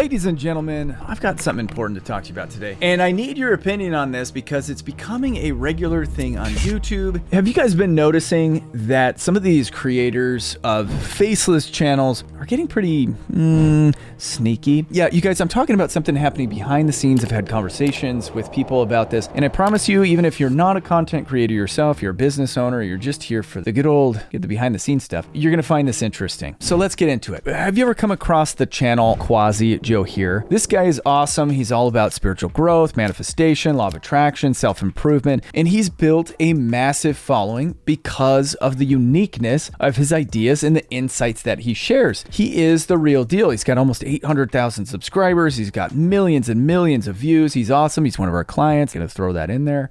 Ladies and gentlemen, I've got something important to talk to you about today. And I need your opinion on this because it's becoming a regular thing on YouTube. Have you guys been noticing that some of these creators of faceless channels are getting pretty sneaky? Yeah, you guys, I'm talking about something happening behind the scenes. I've had conversations with people about this. And I promise you, even if you're not a content creator yourself, you're a business owner, you're just here for the good old, get the behind the scenes stuff, you're going to find this interesting. So let's get into it. Have you ever come across the channel Quasi Joe Here? This guy is awesome. He's all about spiritual growth, manifestation, law of attraction, self-improvement, and he's built a massive following because of the uniqueness of his ideas and the insights that he shares. He is the real deal. He's got almost 800,000 subscribers. He's got millions and millions of views. He's awesome. He's one of our clients. Gonna throw that in there.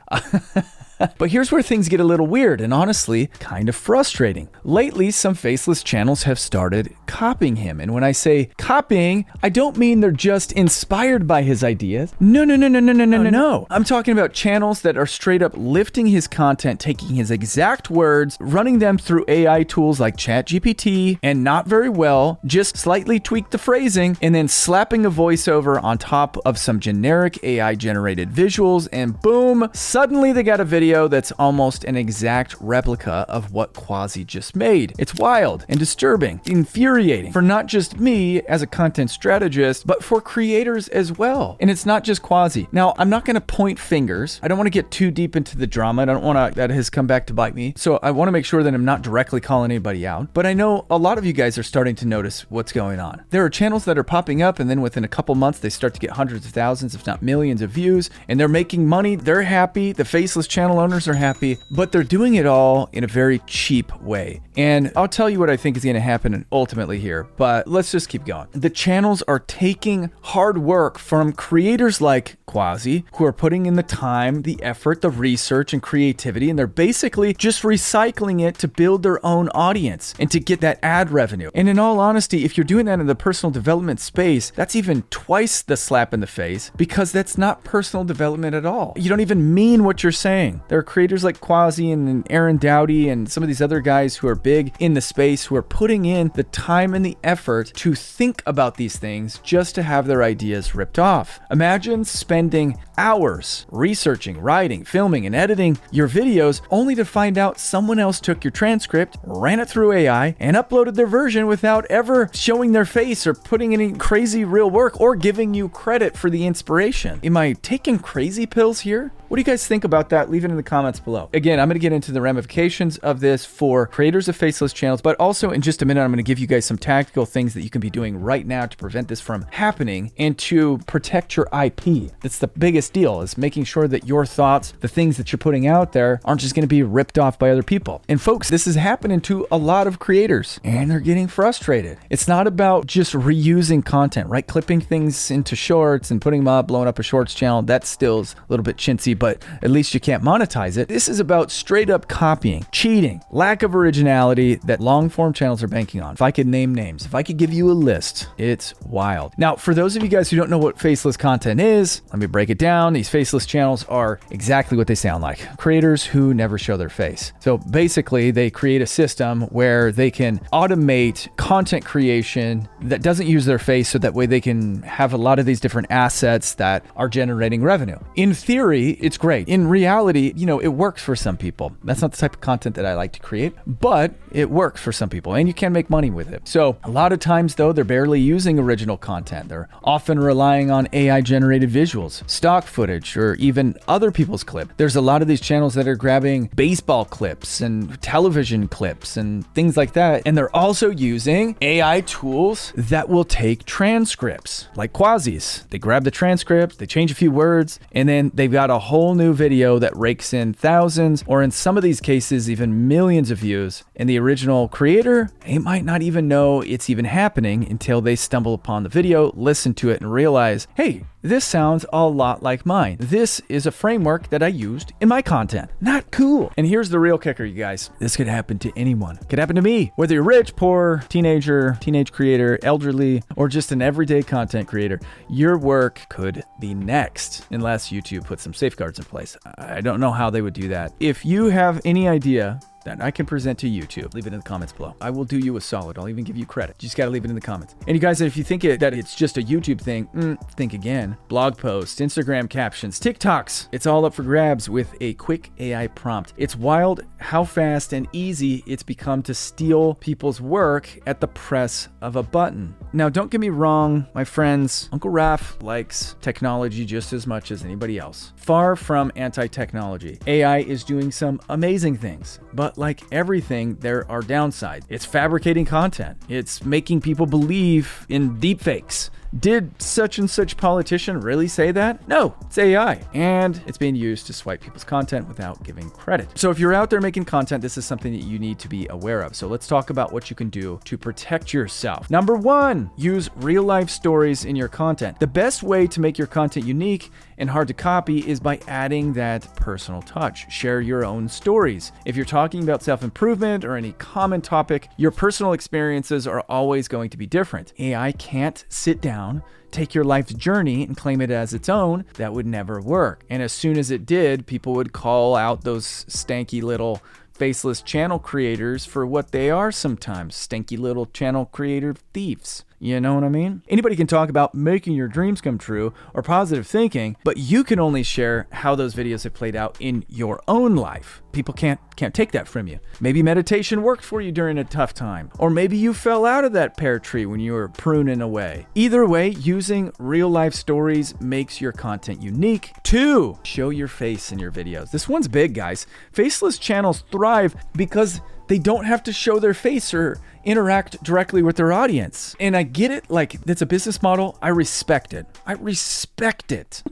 But here's where things get a little weird and honestly kind of frustrating. Lately, some faceless channels have started copying him. And when I say copying, I don't mean they're just inspired by his ideas. No. I'm talking about channels that are straight up lifting his content, taking his exact words, running them through AI tools like ChatGPT, and not very well, just slightly tweak the phrasing, and then slapping a voiceover on top of some generic AI generated visuals, and boom, suddenly they got a video that's almost an exact replica of what Quasi just made. It's wild and disturbing, infuriating for not just me as a content strategist, but for creators as well. And it's not just Quasi. Now, I'm not going to point fingers. I don't want to get too deep into the drama. I don't want to, that has come back to bite me. So I want to make sure that I'm not directly calling anybody out. But I know a lot of you guys are starting to notice what's going on. There are channels that are popping up, and then within a couple months, they start to get hundreds of thousands, if not millions of views, and they're making money. They're happy. The faceless channel owners are happy, but they're doing it all in a very cheap way. And I'll tell you what I think is going to happen ultimately here, but let's just keep going. The channels are taking hard work from creators like Quasi, who are putting in the time, the effort, the research, and creativity, and they're basically just recycling it to build their own audience and to get that ad revenue. And in all honesty, if you're doing that in the personal development space, that's even twice the slap in the face, because that's not personal development at all. You don't even mean what you're saying. There are creators like Quasi and Aaron Doughty and some of these other guys who are big in the space who are putting in the time and the effort to think about these things just to have their ideas ripped off. Imagine spending hours researching, writing, filming, and editing your videos only to find out someone else took your transcript, ran it through AI, and uploaded their version without ever showing their face or putting any crazy real work or giving you credit for the inspiration. Am I taking crazy pills here? What do you guys think about that? Leave it in the comments below. Again, I'm going to get into the ramifications of this for creators of faceless channels, but also in just a minute, I'm going to give you guys some tactical things that you can be doing right now to prevent this from happening and to protect your IP. That's the biggest deal, is making sure that your thoughts, the things that you're putting out there, aren't just going to be ripped off by other people. And folks, this is happening to a lot of creators, and they're getting frustrated. It's not about just reusing content, right? Clipping things into shorts and putting them up, blowing up a shorts channel. That still's a little bit chintzy, but at least you can't monetize it. This is about straight up copying, cheating, lack of originality that long form channels are banking on. If I could name names, if I could give you a list, it's wild. Now, for those of you guys who don't know what faceless content is, let me break it down. These faceless channels are exactly what they sound like. Creators who never show their face. So basically, they create a system where they can automate content creation that doesn't use their face, so that way they can have a lot of these different assets that are generating revenue. In theory, it's great. In reality, it works for some people. That's not the type of content that I like to create, but it works for some people and you can make money with it. So a lot of times though, they're barely using original content. They're often relying on AI generated visuals, stock footage, or even other people's clip. There's a lot of these channels that are grabbing baseball clips and television clips and things like that. And they're also using AI tools that will take transcripts, like Quasi's. They grab the transcript, they change a few words, and then they've got a whole new video that rakes in thousands, or in some of these cases, even millions of views. And the original creator, they might not even know it's even happening until they stumble upon the video, listen to it, and realize, hey, this sounds a lot like mine. This is a framework that I used in my content. Not cool. And here's the real kicker, you guys. This could happen to anyone. It could happen to me. Whether you're rich, poor, teenager, teenage creator, elderly, or just an everyday content creator, your work could be next unless YouTube puts some safeguards in place. I don't know how they would do that. If you have any idea that I can present to YouTube, leave it in the comments below. I will do you a solid. I'll even give you credit. You just got to leave it in the comments. And you guys, if you think that it's just a YouTube thing, think again. Blog posts, Instagram captions, TikToks. It's all up for grabs with a quick AI prompt. It's wild how fast and easy it's become to steal people's work at the press of a button. Now, don't get me wrong, my friends. Uncle Raph likes technology just as much as anybody else. Far from anti-technology. AI is doing some amazing things, but like everything, there are downsides. It's fabricating content. It's making people believe in deepfakes. Did such and such politician really say that? No, it's AI. And it's being used to swipe people's content without giving credit. So if you're out there making content, this is something that you need to be aware of. So let's talk about what you can do to protect yourself. Number one, use real life stories in your content. The best way to make your content unique and hard to copy is by adding that personal touch. Share your own stories. If you're talking about self-improvement or any common topic, your personal experiences are always going to be different. AI can't sit down, take your life's journey and claim it as its own. That would never work. And as soon as it did, people would call out those stanky little faceless channel creators for what they are sometimes, stanky little channel creator thieves. You know what I mean? Anybody can talk about making your dreams come true or positive thinking, but you can only share how those videos have played out in your own life. People can't take that from you. Maybe meditation worked for you during a tough time, or maybe you fell out of that pear tree when you were pruning away. Either way, using real life stories makes your content unique. 2, show your face in your videos. This one's big, guys. Faceless channels thrive because they don't have to show their face or interact directly with their audience. And I get it, like, that's a business model. I respect it. I respect it.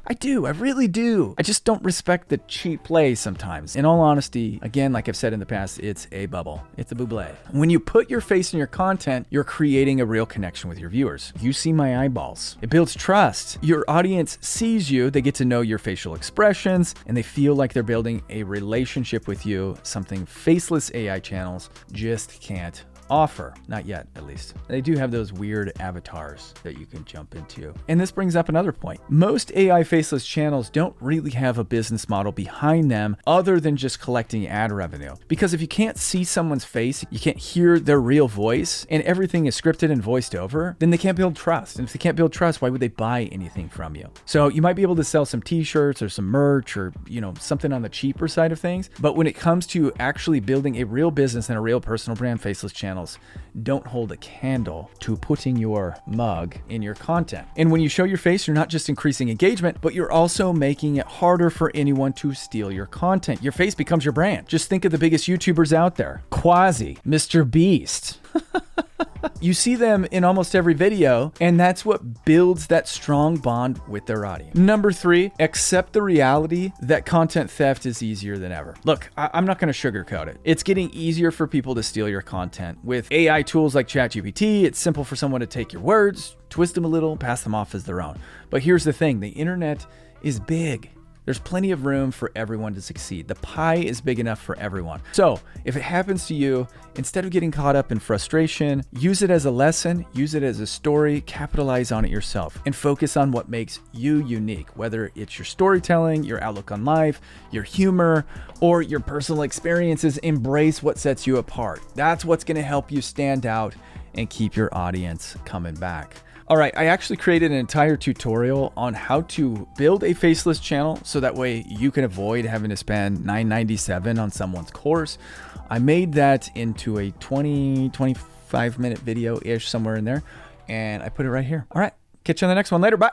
I do. I really do. I just don't respect the cheap play sometimes. In all honesty, again, like I've said in the past, it's a bubble. It's a buble. When you put your face in your content, you're creating a real connection with your viewers. You see my eyeballs. It builds trust. Your audience sees you. They get to know your facial expressions, and they feel like they're building a relationship with you, something faceless AI channels just can't offer. Not yet, at least. They do have those weird avatars that you can jump into. And this brings up another point. Most AI faceless channels don't really have a business model behind them other than just collecting ad revenue. Because if you can't see someone's face, you can't hear their real voice, and everything is scripted and voiced over, then they can't build trust. And if they can't build trust, why would they buy anything from you? So you might be able to sell some t-shirts or some merch or, something on the cheaper side of things. But when it comes to actually building a real business and a real personal brand, faceless channels don't hold a candle to putting your mug in your content. And when you show your face, you're not just increasing engagement, but you're also making it harder for anyone to steal your content. Your face becomes your brand. Just think of the biggest YouTubers out there. Quasi, Mr. Beast. You see them in almost every video, and that's what builds that strong bond with their audience. Number 3, accept the reality that content theft is easier than ever. Look, I'm not going to sugarcoat it. It's getting easier for people to steal your content. With AI tools like ChatGPT, it's simple for someone to take your words, twist them a little, pass them off as their own. But here's the thing, the internet is big. There's plenty of room for everyone to succeed. The pie is big enough for everyone. So if it happens to you, instead of getting caught up in frustration, use it as a lesson, use it as a story, capitalize on it yourself, and focus on what makes you unique, whether it's your storytelling, your outlook on life, your humor, or your personal experiences. Embrace what sets you apart. That's what's gonna help you stand out and keep your audience coming back. All right, I actually created an entire tutorial on how to build a faceless channel so that way you can avoid having to spend $9.97 on someone's course. I made that into a 25 minute video-ish, somewhere in there, and I put it right here. All right, catch you on the next one later. Bye.